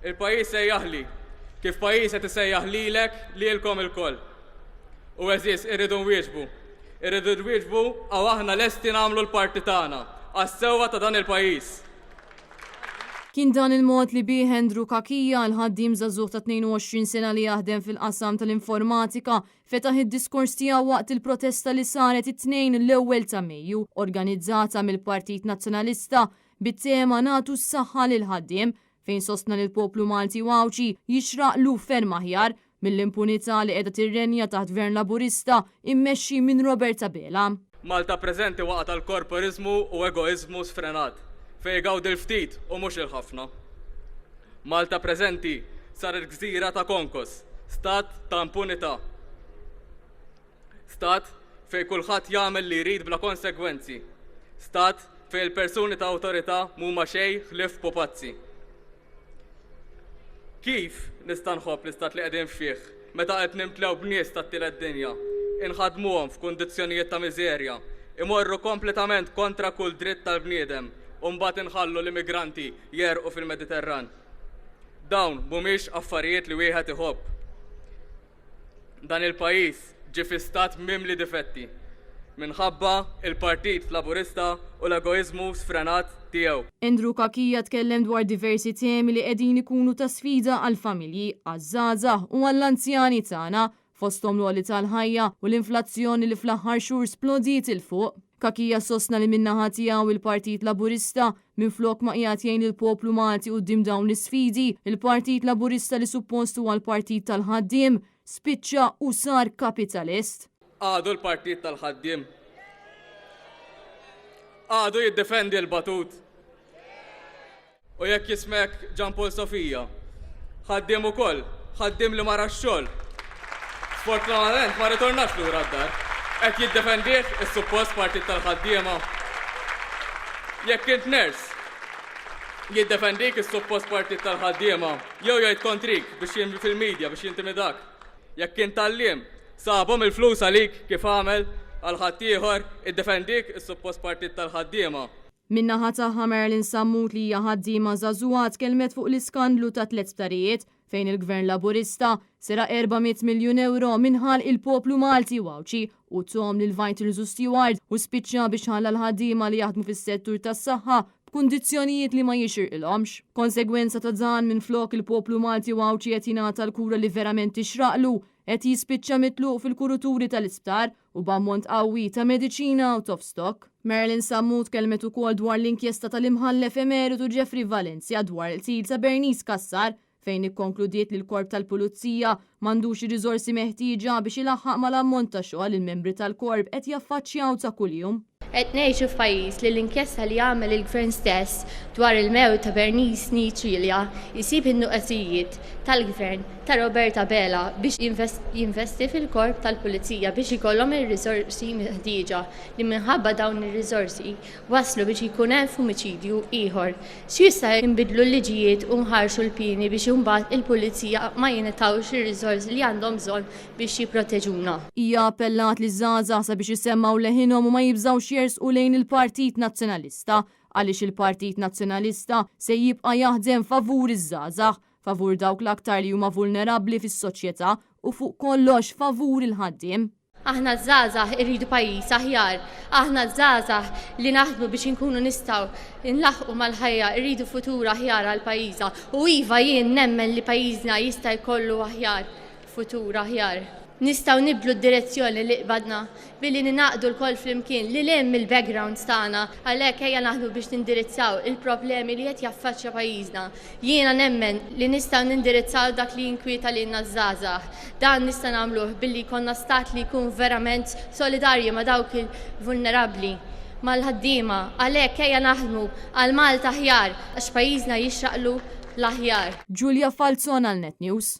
Il-pajjiż sejjaħli, kif pajjiż qed isejjaħ lilek lilkom ilkoll. U eżis irridu nwieġbu. Irridu nwieġbu għaw aħna lesti nagħmlu l-parti tagħna għas-sewwa ta' dan il-pajjiż. Kien dan il-mod li bih Andrew Kakija, l-ħaddim żagħżugħ ta' 22 sena li jaħdem fil-qasam tal-informatika, fetaħ id-diskors tiegħu waqt il-protesta li saret it-tnejn l-ewwel ta' Mejju, organizzata mill-Partit Nazzjonalista bit-tema nagħtu s-saħħa lil ħaddiem fejn sostna lil poplu Malti Wawċi jixraqlu ferm aħjar mill-impunità li qiegħda tirrenja taħt Gvern Laburista immexxi minn Roberta Bela. Malta preżenti waqt tal-korporizmu u egoizmu sfrenat, fejn gawd il-ftit u mhux il-ħafna. Malta preżenti saret gżira ta' konkos, stat ta' impunità. Stat fejn kulħadd jagħmel li jrid bla konsegwenzi. Stat fejn il-persuni ta' awtorità mhuma xejn ħlief pupazzi. Kif nista' nħobb l-istat li qegħdin fih meta qed nimtlew bnies tat-tielet dinja, inħadmuhom f'kundizzjonijiet ta' miżerja, imorru kompletament kontra kull dritt tal-bniedem u mbagħad inħallu l-immigranti jerqu fil-Mediterran. Dawn mhumiex affarijiet li wieħed iħobb. Dan il-pajjiż ġie fi stat mimli difetti minħabba il-Partit Laburista u l-egoizmu sfrenat tiegħu. Andrew Kakija tkellem dwar diversi temi li qegħdin ikunu ta' sfida għall-familji, għaż-żgħażagħ u għall-anzjani tagħna, fosthom l-għoli tal-ħajja u l-inflazzjoni li fl-aħħar xhur splodiet il fuq. Kakija sostna li min-naħa tiegħu il-Partit Laburista minflok ma qiegħed jgħin il-poplu Malti quddiem dawn l-isfidi, il-Partit Laburista li suppost huwa l-Partit tal-ħaddiem spiċċa u sar kapitalist. Għadu l-Partit tal-ħaddiem. Għadu jiddefendi l-batut. U jekk jismek Gian Paul Sofija, ħaddiem ukoll, ħaddiem li mara x-xogħol. Sfortunatament ma ritornax lura d-dar. Qed jiddefendih is-suppost Partit tal-ħaddiema. Jekk int ners, jiddefendik is-suppost Partit tal-ħaddiema, jew jgħid kontrik biex jinvi fil-medja biex jintimidak. Jekk int talliem, sabhom il-flus għalik kif għamel għal ħaddieħor iddefendik is-suppost Partit tal-ħaddiema. Min-naħa tagħha Marilyn Sammut li hija ħaddiema żagħżugħa tkellmet fuq l-iskandlu ta' 3 starijiet fejn il-Gvern Laburista sera 400 miljun euro minħal il-poplu Malti Wawċi u tom lil Vitals u Steward u spiċċa biex ħalla l-ħaddiema li jaħdmu fis-settur tas-saħħa b'kundizzjonijiet li ma jixirqilhomx. Konsegwenza ta' dan minflok il-poplu Malti Wawċi qed jingħata l-kura li verament tixraqlu qed jispiċċa mitluq fil-kuruturi tal-isptar u b'ammont qawwi ta' mediċina out of stock. Marilyn Sammut kelmet ukoll dwar l-inkjesta tal-imħallef emeritu Jeffrey Valencia dwar il-til ta' Bernice Kassar fejn ikkonkludiet li l-korp tal-pulizija m'għandux ir-riżorsi meħtieġa biex ilaħħaq mal-ammont ta' xogħol il-membri tal-korp qed jaffaċċjaw ta' kuljum. Qed ngħixu f'pajjiż li l-inkjesta li għamel il-Gvern stess dwar il-mewt ta' Bernice Niċilja jsib in-nuqqasijiet tal-Gvern ta' Roberta Bela biex jinvesti fil-korp tal-Pulizija biex ikollhom ir-riżorsi meħtieġa li minħabba dawn ir-riżorsi waslu biex ikun hemm fumiċidju ieħor. X'jista' jinbidlu l-liġijiet u nħarxu l-pieni biex imbagħad il-Pulizija ma jingħatawx ir-riżorsi li għandhom bżonn biex jipproteġuna. Hija appellat li żgħażagħ sabiex isemmaw leħinhom u ma jibżgħux jersqu lejn il-Partit Nazzjonalista għaliex il-Partit Nazzjonalista se jibqa' jaħdem favur iż-żgħażagħ, favur dawk l-aktar li huma vulnerabbli fis-soċjetà u fuq kollox favur il-ħaddiem. Aħna żgħażagħ irridu pajjiż aħjar, aħna żgħażagħ li naħdmu biex inkunu nistgħu nlaħqu mal-ħajja irridu futur aħjar għal pajjiża u iva jien nemmen li pajjiżna jista' jkollu aħjar futur aħjar. Nistgħu nibdlu d-direzzjoni li qbadna billi ninaqdu l-koll flimkien li lem mill-backgrounds tagħna għalhekk ejja naħdmu biex nindirizzaw il-problemi li qed jaffaċċja pajjiżna. Jiena nemmen li nistgħu nindirizzaw dak li jinkwieta lilna żgħażagħ. Dan nista' nagħmluh billi jkollna stat li jkun verament solidarji ma' dawk il-vulnerabbli mal-ħaddiema għalhekk ejja naħdmu għal Malta aħjar għax pajjiżna jixraqlu l-aħjar. Giulia Falzon għal Net News.